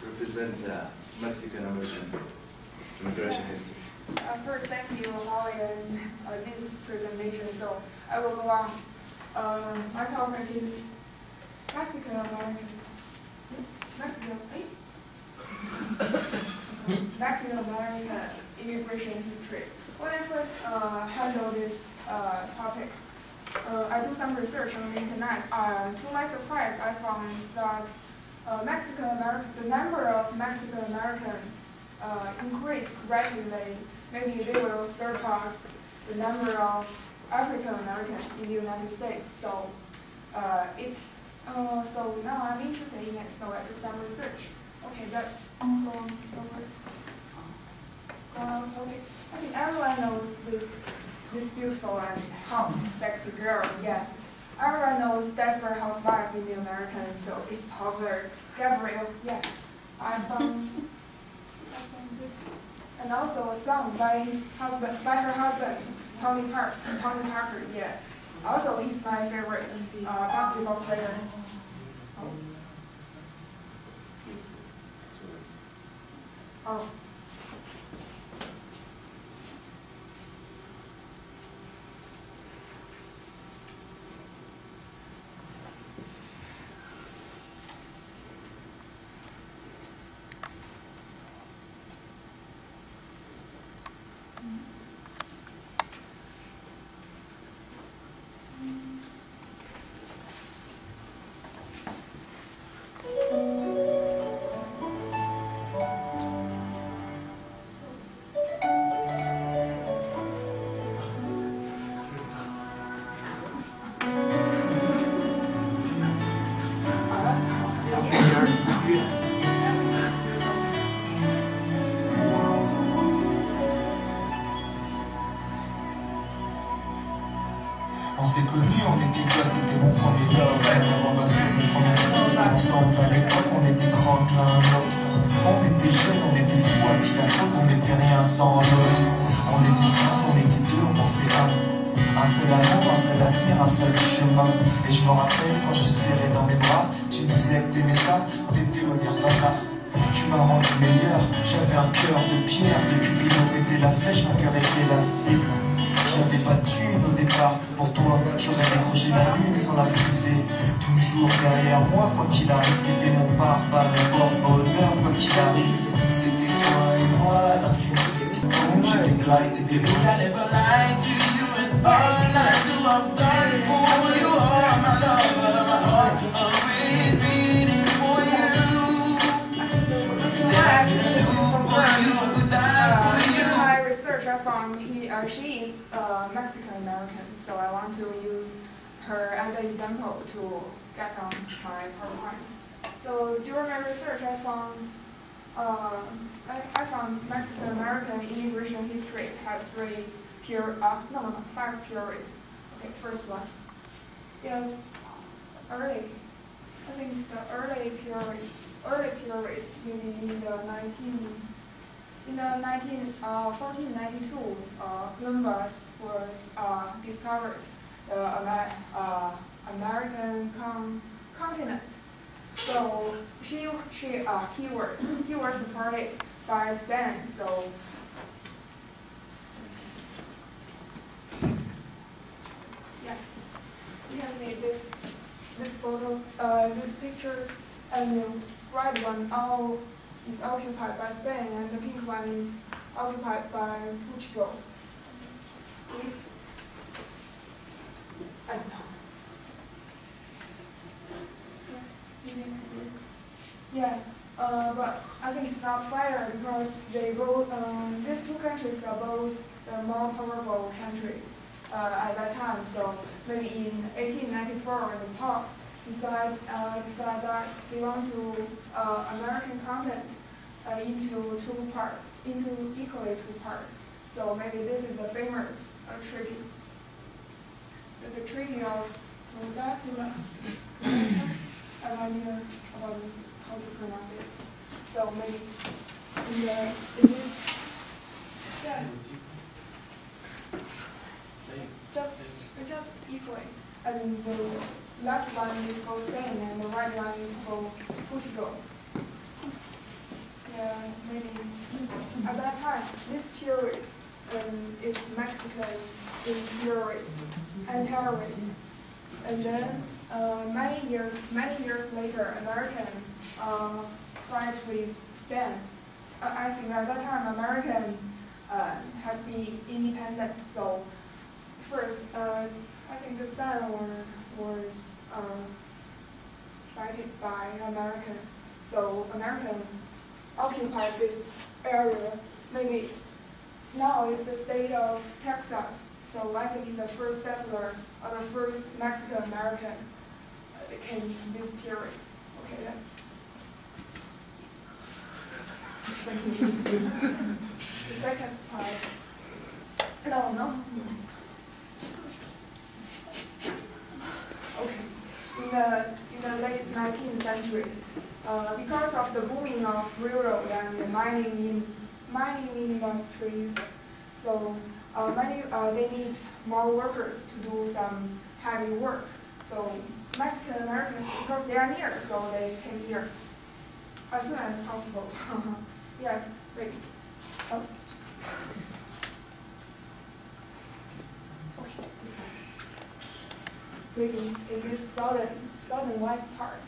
represent Mexican-American immigration history. First, thank you, Holly, and this presentation. So I will go on. My topic is Mexican-American immigration history. When I first handled this topic, I do some research on the internet. To my surprise, I found that the number of Mexican-American increase rapidly. Maybe they will surpass the number of African-American in the United States. So so now I'm interested in it, so I do some research. Okay, that's going over. Okay, I think everyone knows this beautiful and hot, sexy girl. Yeah, everyone knows Desperate Housewife in the American, so it's popular. Gabrielle. Yeah, I found this, and also a song by her husband, Tony Parker. Yeah. Also, he's my favorite basketball player. Oh. On s'est connus, on était gosses, c'était mon premier love. Rêve avant basket, mes premières fois toujours ensemble. À l'époque, on était grands l'un l'autre. On était jeunes, on était fous, à qui la faute, on n'était rien sans l'autre. On était simples, on était deux, on pensait un seul amour, un seul avenir, un seul chemin. Et je me rappelle quand je te serrais dans mes bras, tu me disais que t'aimais ça, t'étais au Nirvana. Tu m'as rendu meilleur, j'avais un cœur de pierre. De Cupidon, t'étais la flèche, mon cœur était la cible. J'avais pas de thune au départ, pour toi j'aurais décroché la lune sans la fusée. Toujours derrière moi, quoi qu'il arrive, t'étais mon pare-balles, mon porte-bonheur, quoi qu'il arrive. C'était toi et moi, l'infini hésitant, j'étais glide, t'étais beau. I never lied to you and all night till I'm dying for you. Are my lover, my heart always beating for you. Nothing that I can do for you, would die for you. My research, I found she is Mexican-American, so I want to use her as an example to get on my PowerPoint. So during my research, I found Mexican-American immigration history has five periods. Okay, first one is early. I think it's the early periods, maybe in the 1492, Columbus was discovered the American continent. So he was supported by Spain. So yeah, you can see these photos, these pictures, and the right one all is occupied by Spain, and the pink one is occupied by Portugal. I don't know. Yeah, but I think it's not fair because they both, these two countries are both the more powerful countries at that time. So maybe in 1894, the Pope decided that they want to American continent into equally two parts. So maybe this is the famous treaty. The Treaty of Tordesillas. I have no idea about this, how to pronounce it. So maybe in this, yeah, just equally. And the left one is for Spain and the right one is for Portugal. maybe at that time, this period is Mexican imperial and and then many years later, American fight with Spain. I think at that time, American has been independent. So first, I think the Spain was fighted by American. So American occupied this area. Maybe now it's the state of Texas. So I think it's the first settler or the first Mexican American that came in this period. Okay, that's. The second part. No. Okay. In the late 19th century, because of the booming of railroad and the mining industries, so they need more workers to do some heavy work. So Mexican Americans, because they are near, so they came here as soon as possible. Yes, maybe. Oh. Okay. Maybe in this southern west part,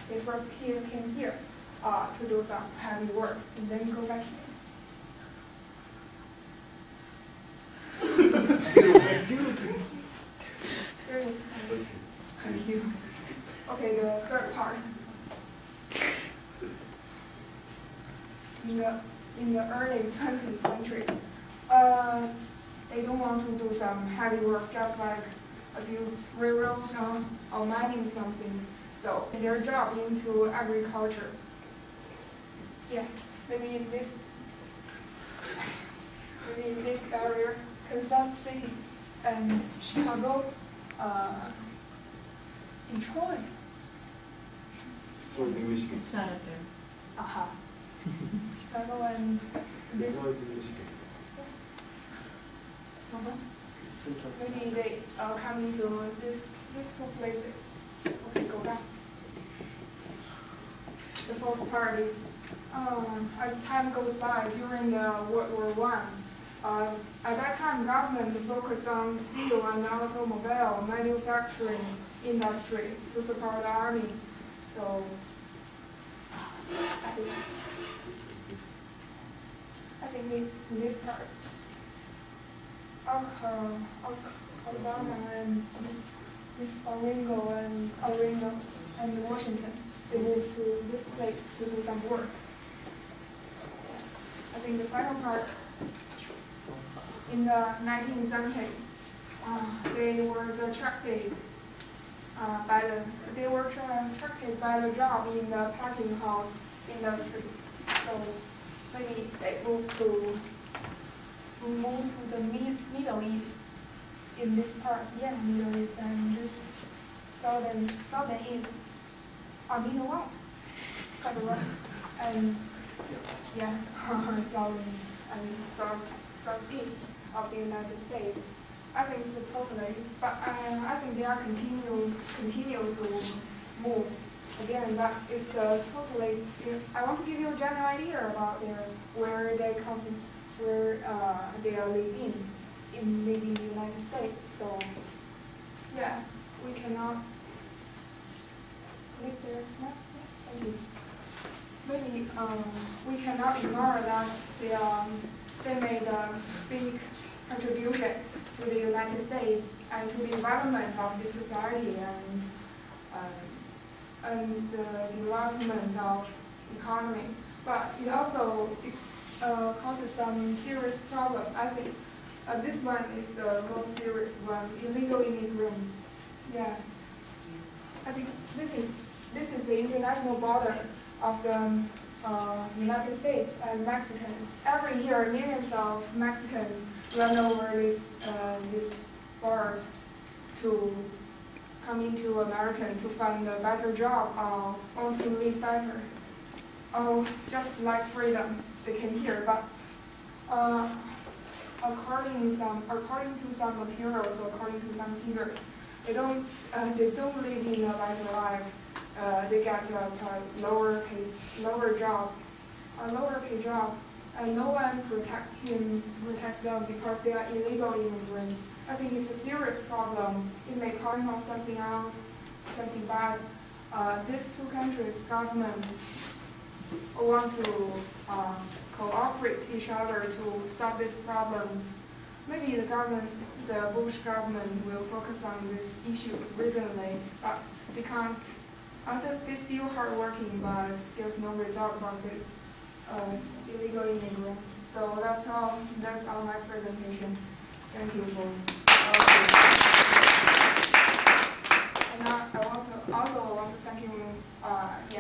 they first came here to do some heavy work, and then go back here. There is. Thank you. Okay, the third part. In the early 20th centuries, they don't want to do some heavy work, just like build railroad or mining something. So their job into agriculture. Yeah, maybe in this area, Kansas City and Chicago, Detroit. Detroit in Michigan. It's not up there. Aha. Chicago and this. Detroit in Michigan. Maybe they come into these two places. Okay, go back. The fourth part is, as time goes by, during World War I, at that time, government focused on steel and automobile manufacturing industry to support the army. So, I think in this part, Alabama and Miss Oringo and Washington, they moved to this place to do some work. I think the final part, in the 1970s, they were attracted by the job in the parking house industry. So maybe they moved to the Middle East in this part, Middle East and this southern east, Middle West, kind of right, and southeast of the United States. I think it's totally, but I think they are continue to move again. But it's totally. I want to give you a general idea about where they are living in maybe the United States. So yeah, we cannot click there. Snap. Thank you. Maybe we cannot ignore that they made a big contribution to the United States and to the environment of the society and the development of economy. But it also causes some serious problem. I think this one is the most serious one: illegal immigrants. Yeah, I think this is the international border of the United States and Mexicans. Every year, millions of Mexicans run over this border to come into America to find a better job or want to live better. Oh, just like freedom, they came here. But according to some materials, according to some figures, they don't live in a better life. They get a lower job a lower pay job, and no one protect them because they are illegal immigrants. I think it's a serious problem. It may point out something else, something bad. These two countries' governments want to cooperate each other to stop these problems. Maybe the Bush government will focus on these issues recently, but they can't. They're still hardworking, but there's no result about this illegal immigrants. So that's all. That's all my presentation. Thank you for. And I also want to thank you. Yeah.